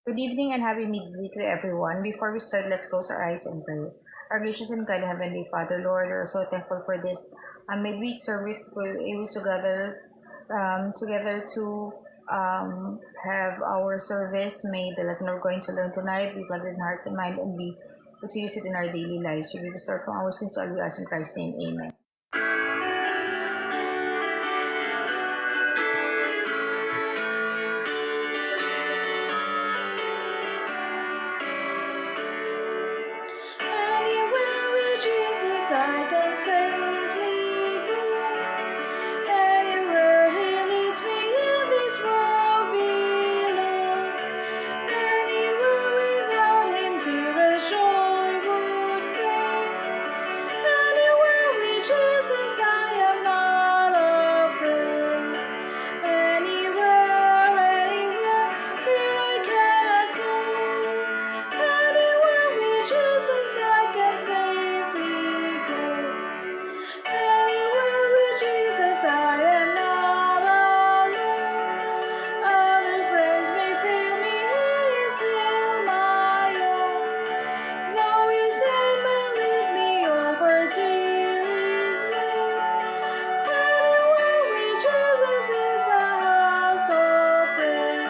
Good evening and happy midday to everyone. Before we start, let's close our eyes and pray. Our gracious and kind Heavenly Father, Lord, we are so thankful for this midweek service. We're able to gather together to have our service. May the lesson we're going to learn tonight be planted in hearts and mind and be able to use it in our daily lives. We will start from our sins, all we ask in Christ's name. Amen. Anywhere with Jesus I can safely go. Anywhere He leads me in this world below. Anywhere without Him till the joy would fade. Anywhere with Jesus I am not afraid. Anywhere, fear I cannot go. Anywhere with Jesus I can safely go. Anywhere with Jesus I am not alone. Other friends may fail me, He is still my own. Though His hand may lead me over dearest way. Anywhere with Jesus is a house of prayer.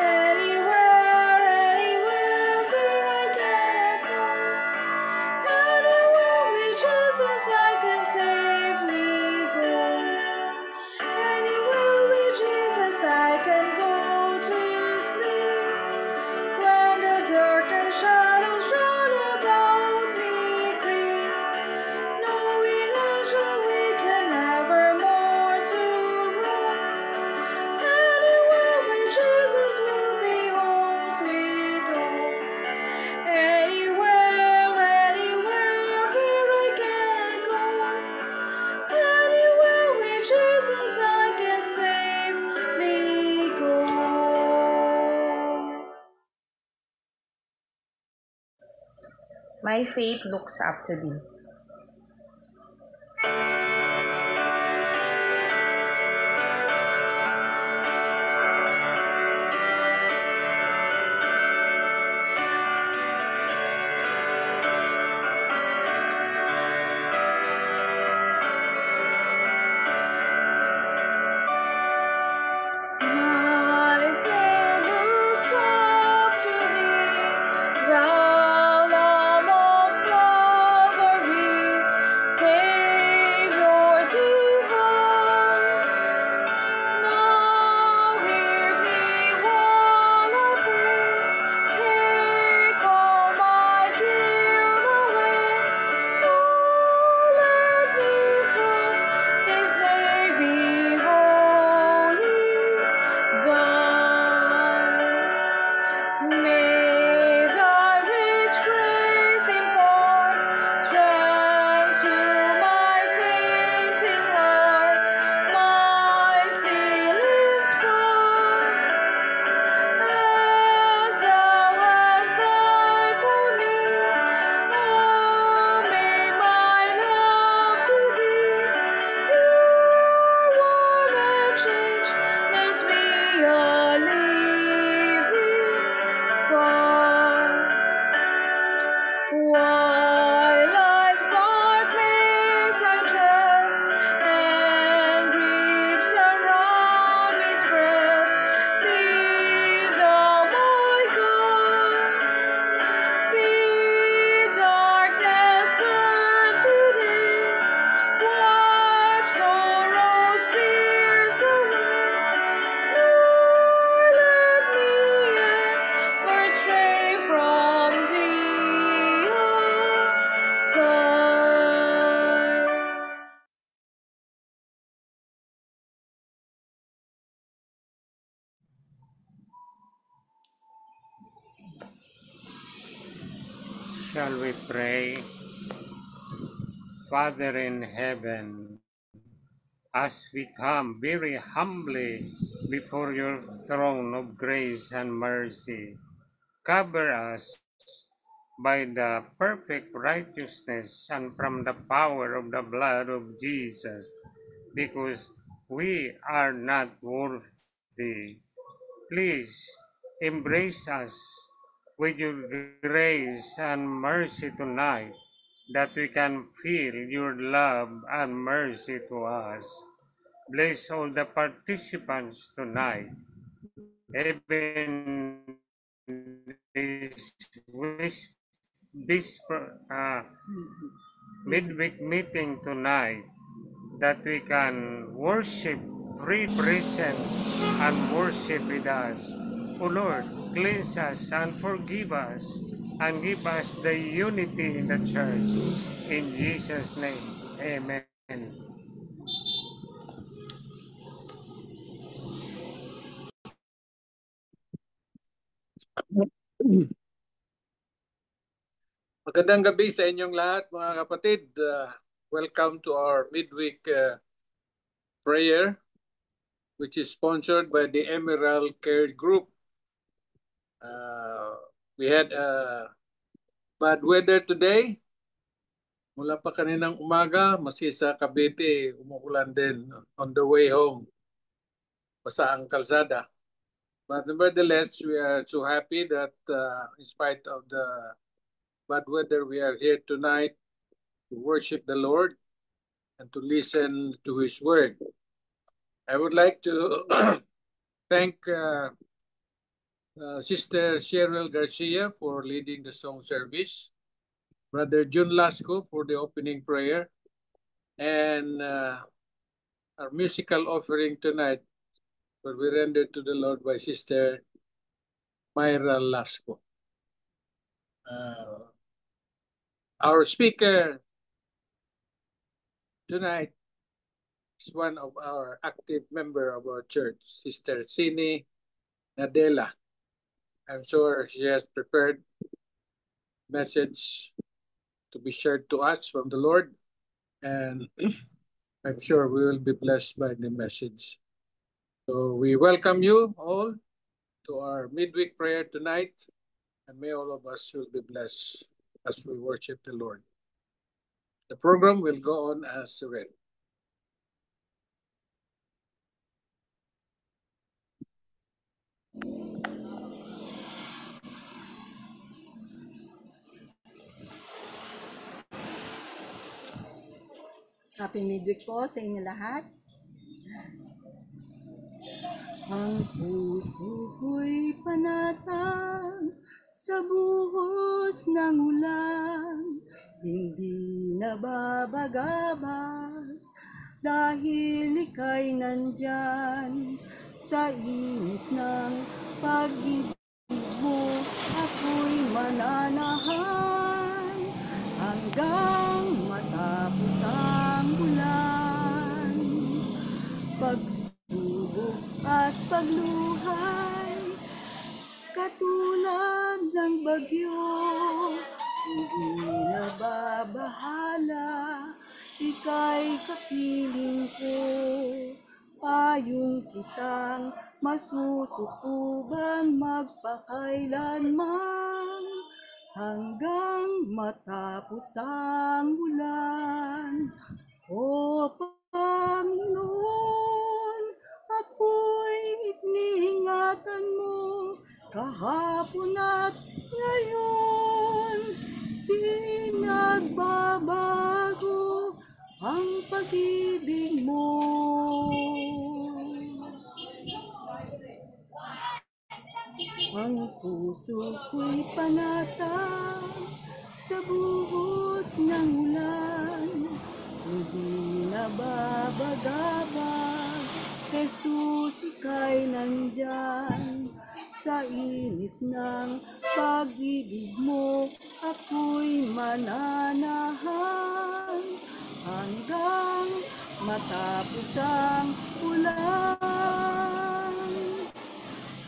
Anywhere, fear I cannot go. Anywhere with Jesus I can safely go. Anywhere with Jesus I can go to sleep. When the darkness shadows round about me creep, knowing I shall waken nevermore to roam. Anywhere with Jesus will be home sweet home. Anywhere, fear I can't go. Anywhere with Jesus I can safely go. My faith looks up to thee. My faith looks up to thee, thou Lamb of love, Shall we pray? Father in heaven, as we come very humbly before your throne of grace and mercy, cover us by the perfect righteousness and from the power of the blood of Jesus, because we are not worthy. Please embrace us with your grace and mercy tonight, that we can feel your love and mercy to us. Bless all the participants tonight, even this midweek meeting tonight, that we can worship, free present, and worship with us. O Lord, cleanse us and forgive us, and give us the unity in the church. In Jesus' name, amen. Magandang gabi sa inyong lahat, mga kapatid. Welcome to our midweek prayer, which is sponsored by the Emerald Care Group. We had bad weather today. Mula pa kaninang umaga, maski sa Cavite, umuulan din on the way home. Basa ang kalsada. But nevertheless, we are so happy that in spite of the bad weather, we are here tonight to worship the Lord and to listen to His word. I would like to thank Sister Cheryl Garcia for leading the song service, Brother Jun Lasco for the opening prayer, and our musical offering tonight will be rendered to the Lord by Sister Myra Lasco. Our speaker tonight is one of our active member of our church, Sister Sini Nadella. I'm sure she has prepared message to be shared to us from the Lord, and I'm sure we will be blessed by the message. So we welcome you all to our midweek prayer tonight, and may all of us will be blessed as we worship the Lord. The program will go on as read. Happy midweek po sa inyo lahat. Ang puso ko'y panatag sa buhos ng ulan, hindi nababagabag dahil ika'y nandyan. Sa init ng pag-ibig mo, ako'y mananahan hanggang matapos ang bulan. Pagsubok at pagluhay, katulad ng bagyo, hindi nababahala, ika'y kapiling ko. Payong kitang masusukuban magpakailanman, hanggang matapos ang bulan. O Panginoon, ako'y iniingatan mo kahapon at ngayon. Di nagbabago ang pag-ibig mo. Ang puso ko'y panatag sa buhos ng ulan, hindi nababagabag. Jesus, ika'y nandyan. Sa init ng pag-ibig mo, ako'y mananahan hanggang matapos ang ulan.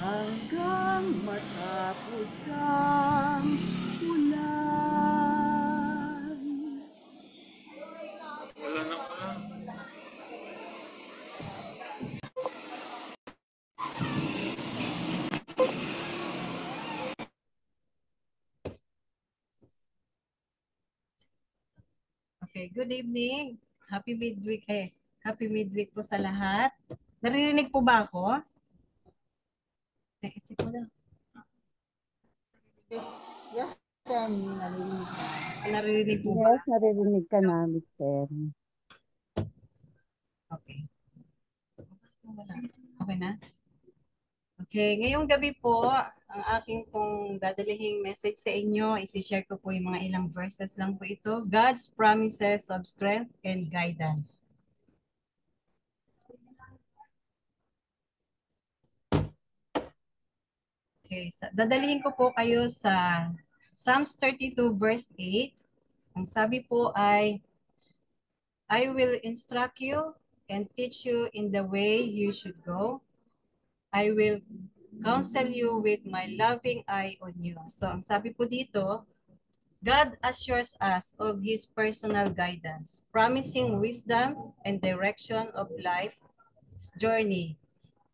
Hanggang matapos ang ulan. Okay, good evening. Happy midweek Happy midweek po sa lahat. Naririnig po ba ako? Check mo lang. Yes, Jenny, narinig ka. Naririnig po ba? Yes, naririnig ka na, Mister. Okay. Okay na? Okay, ngayong gabi po, ang aking pong dadalihing message sa inyo, isi-share ko po yung mga ilang verses lang po ito. God's promises of strength and guidance. Okay, dadalhin ko po kayo sa Psalms 32 verse 8. Ang sabi po ay, I will instruct you and teach you in the way you should go. I will counsel you with my loving eye on you. So ang sabi po dito, God assures us of His personal guidance, promising wisdom and direction of life's journey.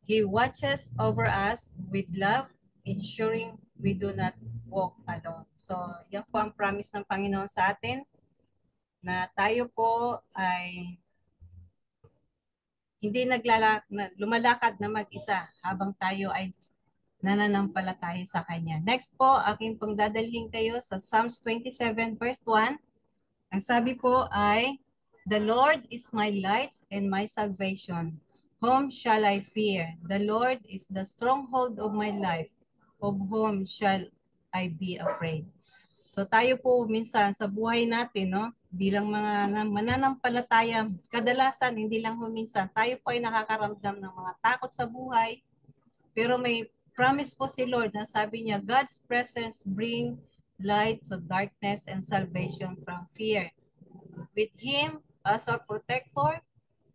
He watches over us with love, ensuring we do not walk alone. So, yan po ang promise ng Panginoon sa atin, na tayo po ay hindi lumalakad na mag-isa habang tayo ay nananampalataya sa Kanya. Next po, aking pong dadalhin kayo sa Psalms 27 verse 1. Ang sabi po ay, The Lord is my light and my salvation. Whom shall I fear? The Lord is the stronghold of my life. Of whom shall I be afraid? So tayo po minsan sa buhay natin, no, bilang mga mananampalataya, kadalasan, hindi lang minsan, tayo po ay nakakaramdam ng mga takot sa buhay. Pero may promise po si Lord na sabi niya, God's presence bring light to darkness and salvation from fear. With Him as our protector,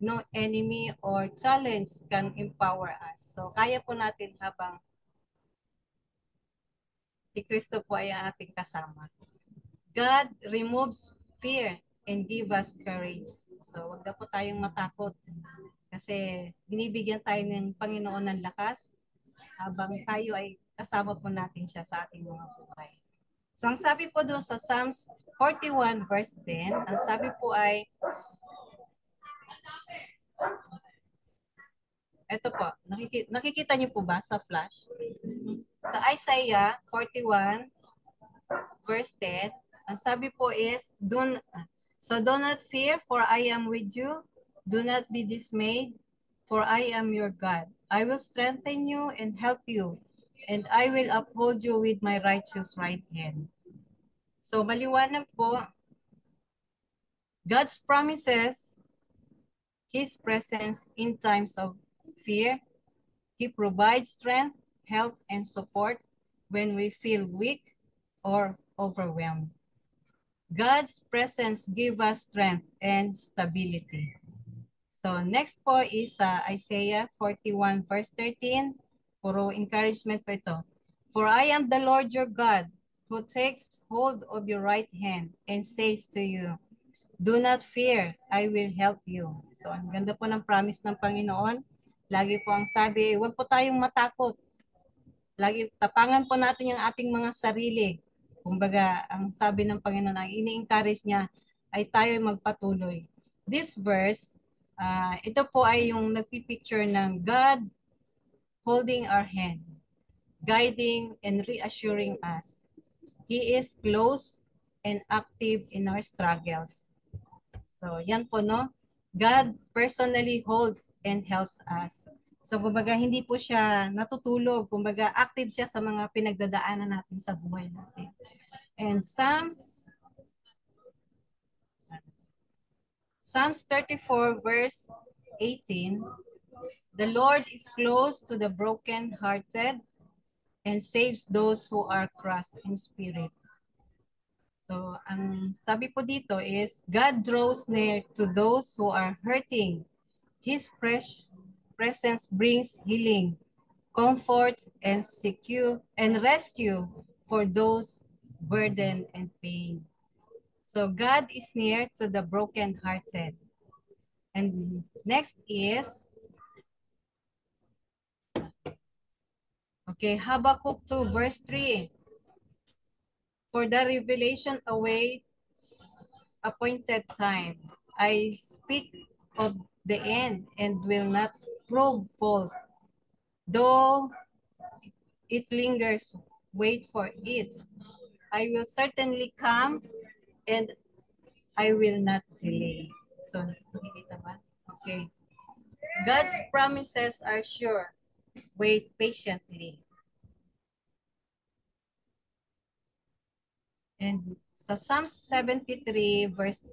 no enemy or challenge can empower us. So kaya po natin habang si Kristo po ay ang ating kasama. God removes fear and give us courage. So wag na po tayong matakot kasi binibigyan tayo ng Panginoon ng lakas habang tayo ay kasama po natin siya sa ating mga buhay. So ang sabi po doon sa Psalms 41 verse 10, ang sabi po ay, ito po, nakikita niyo po ba sa flash? Sa Isaiah 41 verse 10, ang sabi po is, do not fear, for I am with you. Do not be dismayed, for I am your God. I will strengthen you and help you, and I will uphold you with my righteous right hand. So maliwanag po, God's promises, His presence in times of fear. He provides strength, help, and support when we feel weak or overwhelmed. God's presence gives us strength and stability. So next po is Isaiah 41 verse 13. Puro encouragement po ito. For I am the Lord your God, who takes hold of your right hand and says to you, do not fear, I will help you. So ang ganda po ng promise ng Panginoon. Lagi po ang sabi, huwag po tayong matakot. Lagi tapangan po natin yung ating mga sarili. Kumbaga, ang sabi ng Panginoon, ang ini-encourage niya ay tayo magpatuloy. This verse, ito po ay yung nagpipicture ng God holding our hand, guiding and reassuring us. He is close and active in our struggles. So, yan po, no? God personally holds and helps us. So, kumbaga, hindi po siya natutulog. Kumbaga, active siya sa mga pinagdadaanan natin sa buhay natin. And Psalms 34 verse 18, the Lord is close to the broken-hearted and saves those who are crushed in spirit. So, ang sabi po dito is, God draws near to those who are hurting. His presence brings healing, comfort, and rescue for those burdened and pain. So God is near to the broken-hearted. And next is, Habakkuk 2 verse 3. For the revelation awaits appointed time. I speak of the end and will not prove false. Though it lingers, wait for it. I will certainly come and I will not delay. So, nakikita ba? Okay. God's promises are sure. Wait patiently. And sa Psalm 73 verse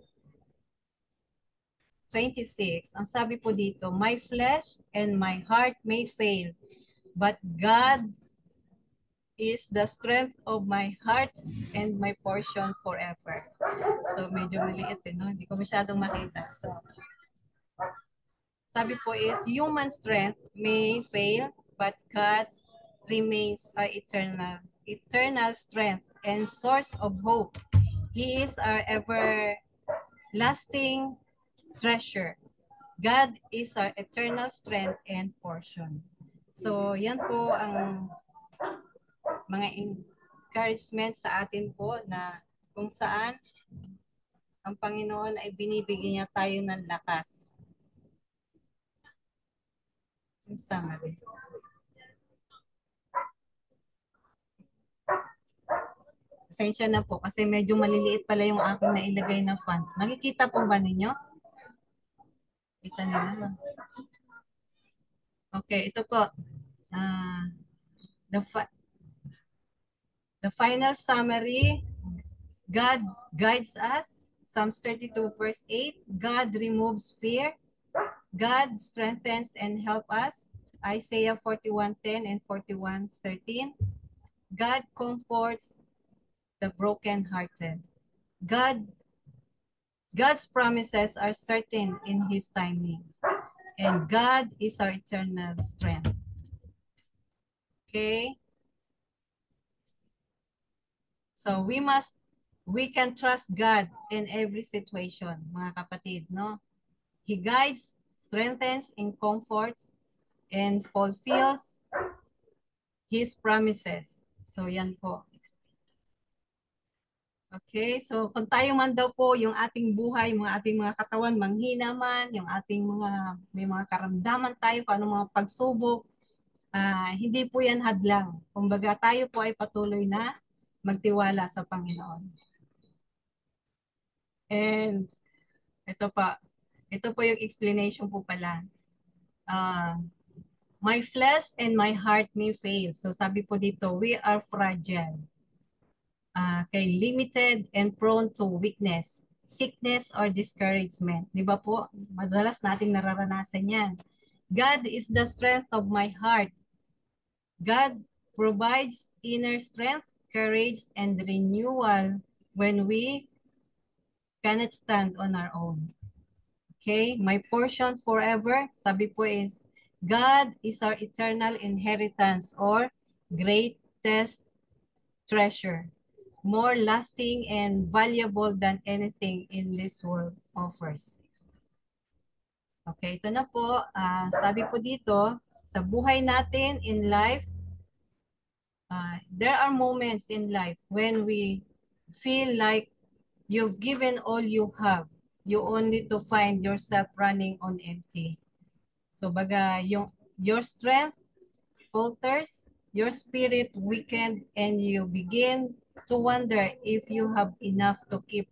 26, ang sabi po dito, my flesh and my heart may fail, but God is the strength of my heart and my portion forever. So medyo maliit no? Hindi ko masyadong makita. So sabi po is human strength may fail, but God remains our eternal strength and source of hope. He is our everlasting treasure. God is our eternal strength and portion. So, yan po ang mga encouragement sa atin po na kung saan ang Panginoon ay binibigyan niya tayo ng lakas. In summary. Pasensya na po kasi medyo maliliit pala yung aking nailagay na font. Nakikita po ba ninyo? Kita nila. Okay, ito po. The final summary, God guides us. Psalms 32 verse 8, God removes fear. God strengthens and help us. Isaiah 41:10 and 41:13. God comforts the brokenhearted. God's promises are certain in His timing. And God is our eternal strength. Okay? So we can trust God in every situation, mga kapatid, no? He guides, strengthens, and comforts, and fulfills His promises. So yan po. Okay, so kung tayo man daw po yung ating buhay, ating mga katawan, manghina man, yung ating may mga karamdaman tayo, kung anong mga pagsubok, hindi po yan hadlang. Kumbaga tayo po ay patuloy na magtiwala sa Panginoon. And ito po yung explanation po pala. My flesh and my heart may fail. So sabi po dito, we are fragile. Limited and prone to weakness, sickness, or discouragement. Di ba po? Madalas nating nararanasan yan. God is the strength of my heart. God provides inner strength, courage, and renewal when we cannot stand on our own. Okay? My portion forever, sabi po is, God is our eternal inheritance or greatest treasure, more lasting and valuable than anything in this world offers. Okay, ito na po. Sabi po dito, sa buhay natin in life, there are moments in life when we feel like you've given all you have. You only to find yourself running on empty. So baga, your strength falters, your spirit weakened, and you begin to wonder if you have enough to keep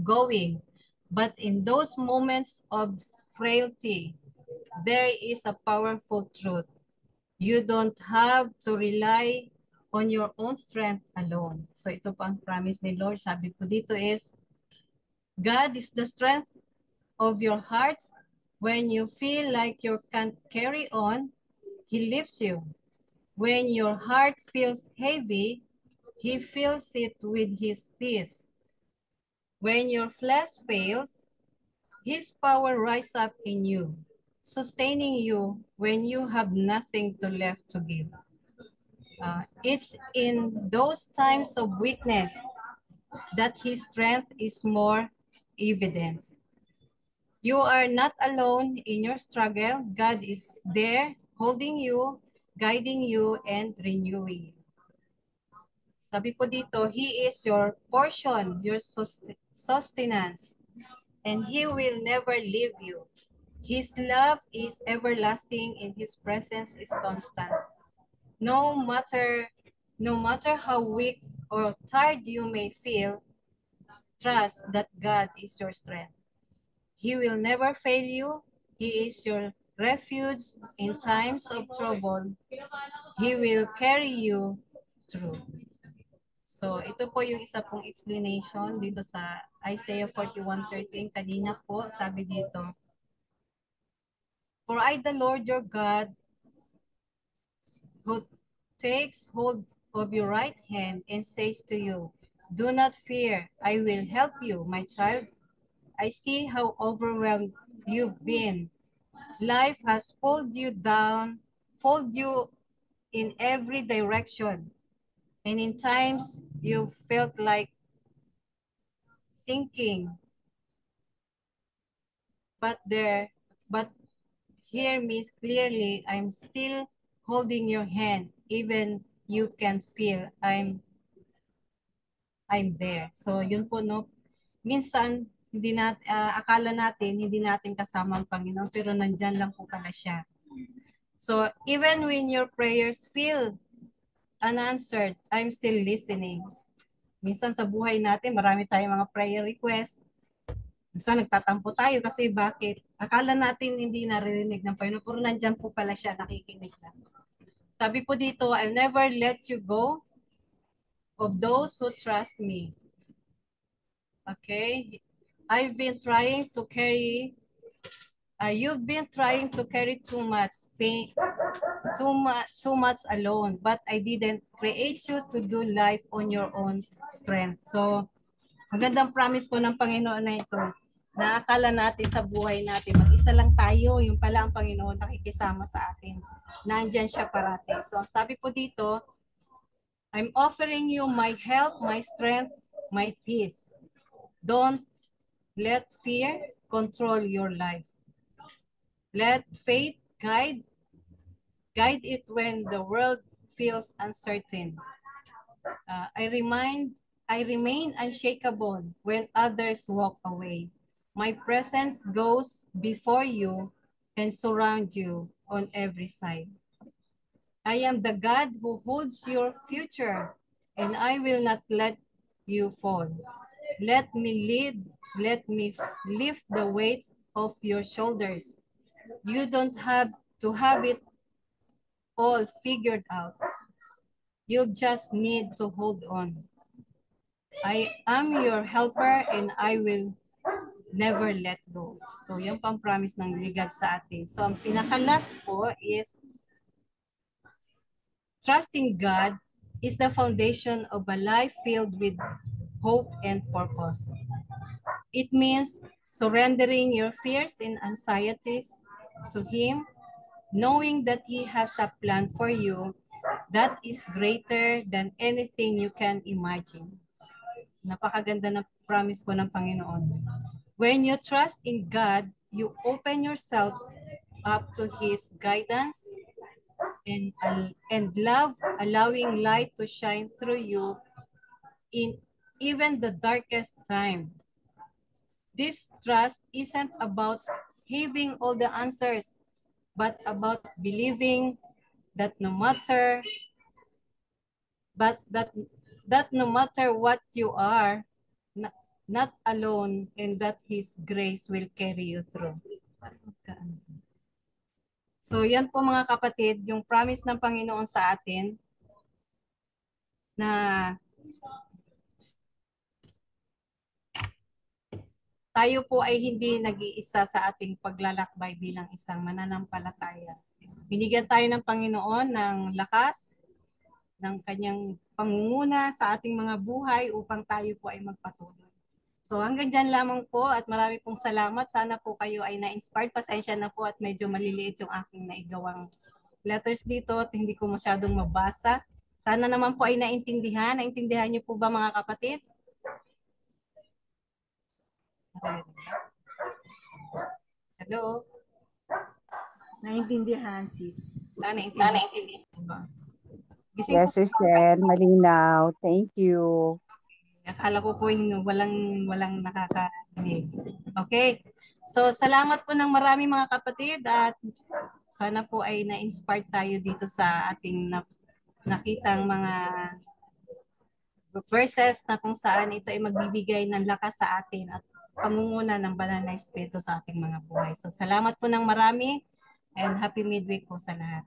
going. But in those moments of frailty, there is a powerful truth. You don't have to rely on your own strength alone. So ito po ang promise ni Lord. Sabi po dito is, God is the strength of your heart. When you feel like you can't carry on, He lifts you. When your heart feels heavy, He fills it with His peace. When your flesh fails, His power rises up in you, sustaining you when you have nothing left to give. It's in those times of weakness that His strength is more evident. You are not alone in your struggle. God is there, holding you, guiding you, and renewing you. Sabi po dito, He is your portion, your sustenance, and he will never leave you. His love is everlasting and his presence is constant. No matter how weak or tired you may feel, trust that God is your strength. He will never fail you. He is your refuge in times of trouble. He will carry you through. So, ito po yung isa pong explanation dito sa Isaiah 41:13. Kanina po, sabi dito, "For I, the Lord your God, who takes hold of your right hand and says to you, do not fear, I will help you, my child. I see how overwhelmed you've been. Life has pulled you down, pulled you in every direction. And in times you felt like sinking. But hear me clearly, I'm still holding your hand. Even you can feel I'm there." So yun po, no. Minsan akala natin hindi natin kasama ang Panginoon, pero nandyan lang po pala siya. So even when your prayers feel unanswered, I'm still listening. Minsan sa buhay natin, marami tayong mga prayer request. Minsan nagtatampo tayo kasi bakit? Akala natin hindi naririnig ng Panginoon, pero nandyan po pala siya, nakikinig lang. Sabi po dito, I'll never let you go of those who trust me. Okay? You've been trying to carry too much pain, too much alone, but I didn't create you to do life on your own strength. So, magandang promise po ng Panginoon na ito. Naakala natin sa buhay natin, mag-isa lang tayo, yung pala ang Panginoon nakikisama sa atin. Nandyan siya parati. So, sabi po dito, I'm offering you my help, my strength, my peace. Don't let fear control your life. Let faith guide it when the world feels uncertain. I remain unshakable when others walk away. My presence goes before you and surround you on every side. I am the God who holds your future, and I will not let you fall. Let me lead, let me lift the weight of your shoulders. You don't have to have it all figured out. You just need to hold on. I am your helper and I will never let go. So, yung pang-promise ng ligad sa atin. So, ang pinaka-last po is trusting God is the foundation of a life filled with hope and purpose. It means surrendering your fears and anxieties to Him, knowing that He has a plan for you that is greater than anything you can imagine. Napakaganda na promise po ng Panginoon. When you trust in God, you open yourself up to His guidance and love, allowing light to shine through you in even the darkest time. This trust isn't about having all the answers, but about believing that no matter what you are, not alone, and that His grace will carry you through. So yan po mga kapatid, yung promise ng Panginoon sa atin na tayo po ay hindi nag-iisa sa ating paglalakbay bilang isang mananampalataya. Binigyan tayo ng Panginoon ng lakas, ng kanyang pangunguna sa ating mga buhay upang tayo po ay magpatuloy. So hanggang dyan lamang po at marami pong salamat. Sana po kayo ay na-inspired. Pasensya na po at medyo maliliit yung aking naigawang letters dito at hindi ko masyadong mabasa. Sana naman po ay naintindihan. Naintindihan niyo po ba mga kapatid? Hello? Naintindihan, sis. Naintindihan. Yes, Sister, malinaw. Thank you. Akala ko po walang nakakarinig. Okay. So, salamat po ng marami mga kapatid at sana po ay na-inspire tayo dito sa ating nakitang mga verses na kung saan ito ay magbibigay ng lakas sa atin at pangunguna ng banal na espiritu sa ating mga buhay. So, salamat po ng marami and happy midweek po sa lahat.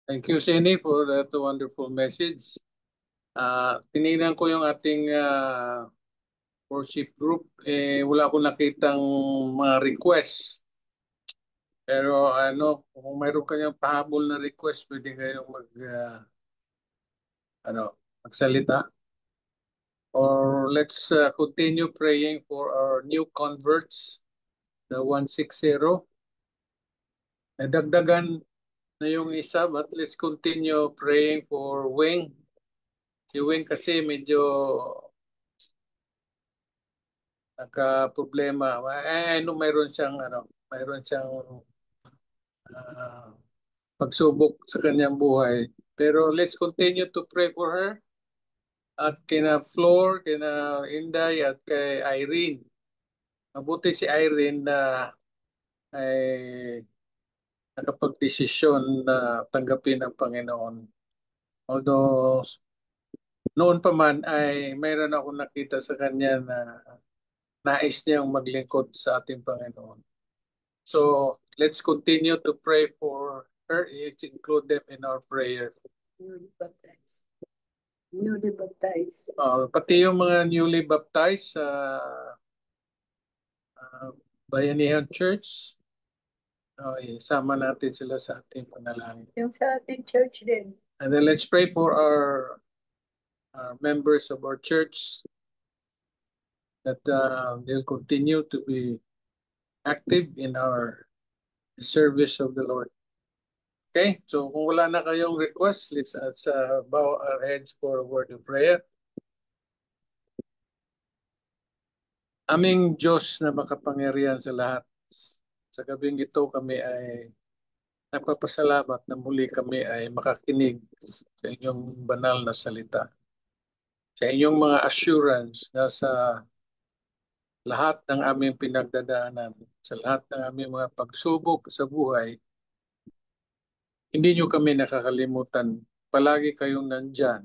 Thank you, Sini, for that wonderful message. Tinignan ko yung ating worship group. Wala akong nakitang mga request. Pero kung mayroon kayong pahabol na request, pwede kayong magsalita. Or let's continue praying for our new converts, the 160. Nadagdagan na yung isa, but let's continue praying for Wing. Si Wing kasi medyo nagka-problema. Mayroon siyang pagsubok sa kanyang buhay. Pero let's continue to pray for her. At kina Flor, kina Inday, at kay Irene. Mabuti si Irene na ay nakapagdesisyon na tanggapin ang Panginoon. Although noon pa man ay mayroon ako nakita sa kanya na nais niyang maglingkod sa ating Panginoon. So let's continue to pray for her. Let's include them in our prayer. Newly baptized. Newly baptized. Pati yung mga newly baptized sa Bayanihan Church, isama natin sila sa ating panalangin. Yung sa ating church din. And then let's pray for our members of our church that they'll continue to be active in our service of the Lord. Okay, so kung wala na kayong request, let's bow our heads for a word of prayer. Aming Diyos na makapangyarihan sa lahat, sa gabing ito kami ay nagpapasalamat na muli kami ay makakinig sa inyong banal na salita. Sa inyong mga assurance na sa lahat ng aming pinagdadaanan, sa lahat ng aming mga pagsubok sa buhay, hindi nyo kami nakakalimutan. Palagi kayong nandyan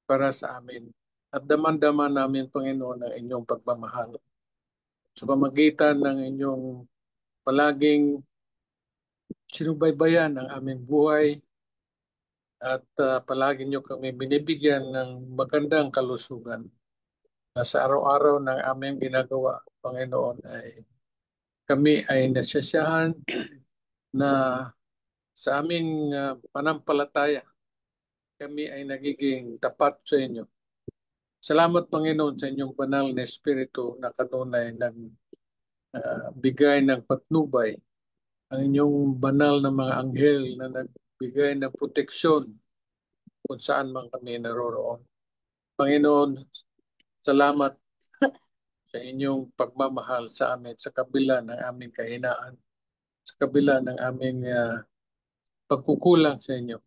para sa amin. At daman-daman namin, Panginoon, ang inyong pagmamahal. Sa pamagitan ng inyong palaging sinubaybayan ang aming buhay at palagi nyo kami binibigyan ng magandang kalusugan. Na sa araw-araw ng aming ginagawa, Panginoon, ay kami ay nasyasahan na sa aming panampalataya, kami ay nagiging tapat sa inyo. Salamat, Panginoon, sa inyong banal na Espiritu na kanunay bigay ng patnubay. Ang inyong banal na mga anghel na nagbigay ng proteksyon kung saan man kami naroroon. Panginoon, salamat sa inyong pagmamahal sa amin sa kabila ng aming kahinaan, sa kabila ng aming pagkukulang sa inyo.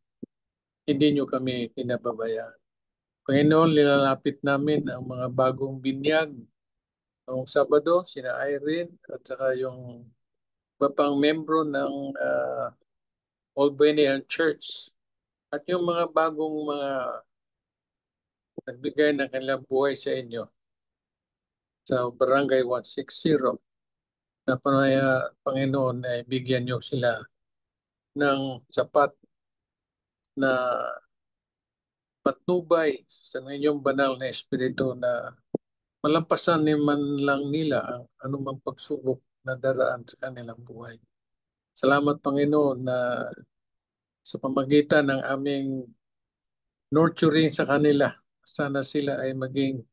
Hindi nyo kami pinababayaan. Panginoon, nilalapit namin ang mga bagong binyag noong Sabado, sina Irene at saka yung iba pang membro ng Albanian Church at yung mga bagong mga nagbigay ng kanilang buhay sa inyo sa Barangay 160 na Panginoon ay bigyan nyo sila ng sapat na patnubay sa inyong banal na espiritu na malampasan man lang nila ang anumang pagsubok na daraan sa kanilang buhay. Salamat, Panginoon, na sa pamagitan ng aming nurturing sa kanila, sana sila ay maging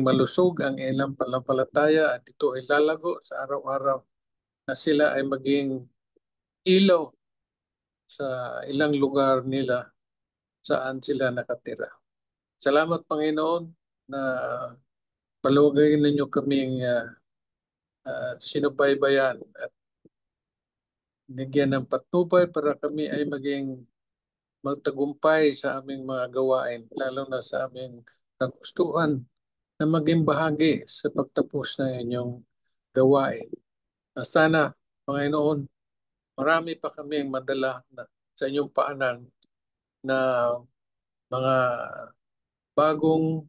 malusog ang ilang pananampalataya at ito ay lalago sa araw-araw na sila ay maging ilaw sa ilang lugar nila saan sila nakatira. Salamat, Panginoon, na Palugay ninyo kaming sinubaybayan at bigyan ng patnubay para kami ay maging magtagumpay sa aming mga gawain, lalo na sa aming kagustuhan na maging bahagi sa pagtapos ng inyong gawain. Sana, Panginoon, marami pa kaming madala sa inyong paanan na mga bagong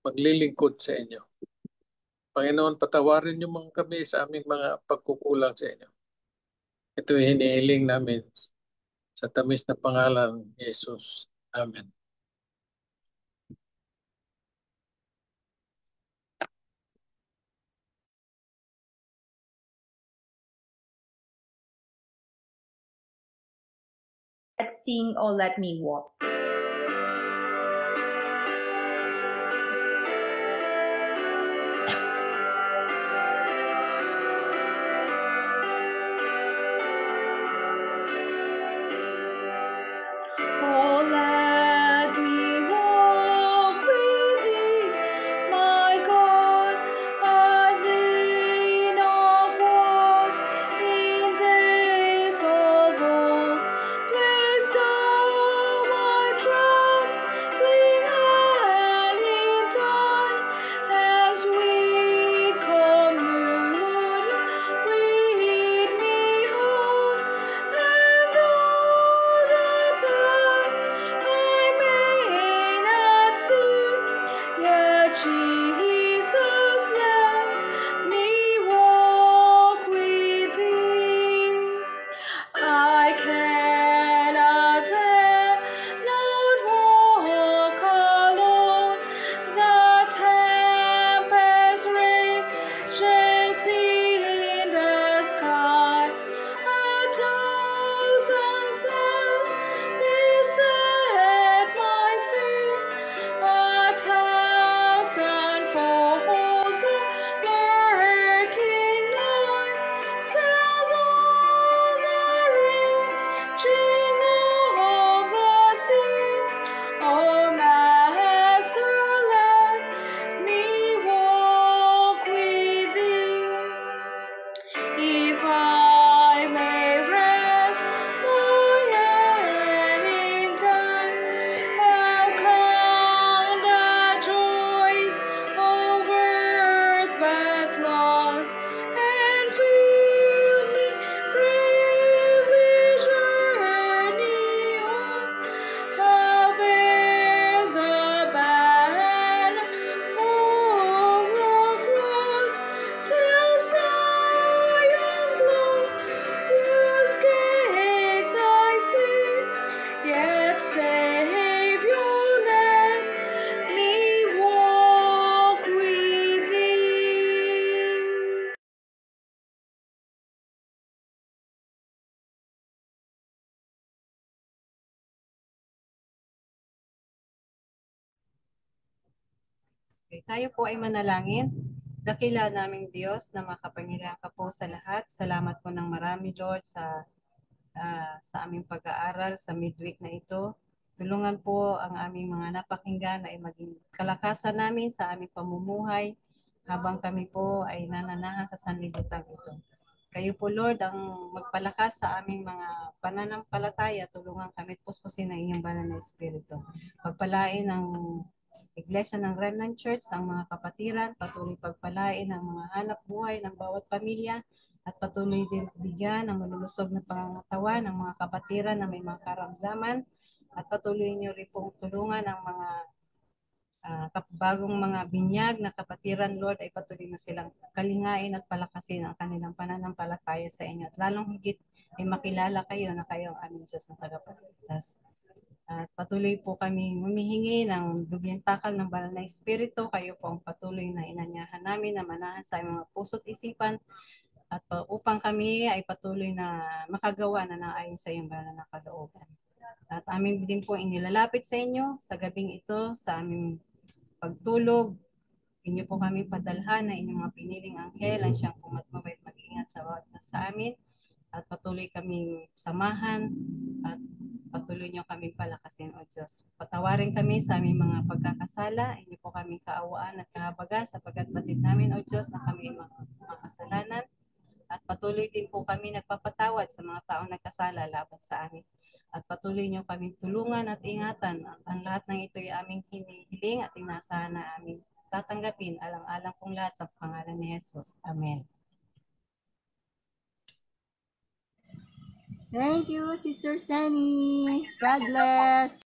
maglilingkod sa inyo. Panginoon, patawarin niyo mga kami sa aming mga pagkukulang sa inyo. Ito ay hinihiling namin sa tamis na pangalan ni Jesus. Amen. Let's sing "Oh Let Me Walk." Oh, let me walk with thee, my God, as in a walk in days of old. Place thou my trembling hand in thine, as we commune, lead me home, and though the path I may not see, yet Jesus, let me walk with thee. I cannot walk alone. The tempest rages in the sky. A thousand snares beset my feet. A thousand foes are lurking nigh. Still though the raging of the sea, O Master, let me walk with thee. If I may rest my head in thine, I'll count the joys of earth but lost, and freely, bravely journey on. I'll bear the banner of the cross till Zion's glorious gates I see. Yet, Savior, let me walk with thee. Okay, tayo po ay manalangin. Dakila naming Diyos na makapangyarihan ka po sa lahat. Salamat po ng marami, Lord, sa aming pag-aaral sa midweek na ito. Tulungan po ang aming mga napakinggan ay maging kalakasan namin sa aming pamumuhay habang kami po ay nananahan sa sanlibutan ito. Kayo po, Lord, ang magpalakas sa aming mga pananampalataya. Tulungan kami at puspusin ang inyong banal na Espiritu. Pagpalain ang Iglesia ng Remnant Church, ang mga kapatiran, patuloy pagpalain ang mga hanap buhay ng bawat pamilya, at patuloy din bigyan ng malulusog na pangangatawan ng mga kapatiran na may mga karamdaman, at patuloy niyo rin pong tulungan ang mga bagong mga binyag na kapatiran, Lord, ay patuloy mo silang kalingain at palakasin ang kanilang pananampalataya sa inyo. At lalong higit ay makilala kayo na kayo ang aming Diyos na tagapagligtas. At patuloy po kami humihingi ng dubleng takal ng banal na Espiritu. Kayo po ang patuloy na inanyahan namin na manahan sa mga puso't isipan, at upang kami ay patuloy na makagawa na naayon sa iyong banal na kalooban. At amin din po inilalapit sa inyo sa gabing ito, sa aming pagtulog. Inyo po kami padalhan na inyong mga piniling anghel ang siyang pumatnubay at mag-ingat sa bawat sa amin, at patuloy kaming samahan at patuloy niyo kaming palakasin, O Diyos. Patawarin kami sa aming mga pagkakasala, inyo po kaming kaawaan at kahabagan sapagkat batid namin, O Diyos, na kami mga kasalanan. At patuloy din po kami nagpapatawad sa mga taong nagkasala laban sa amin. At patuloy niyo kaming tulungan at ingatan. At ang lahat ng ito ay aming hinihiling at inasahan na aming tatanggapin alang-alang kong lahat sa pangalan ni Jesus. Amen. Thank you, Sister Sunny. God bless.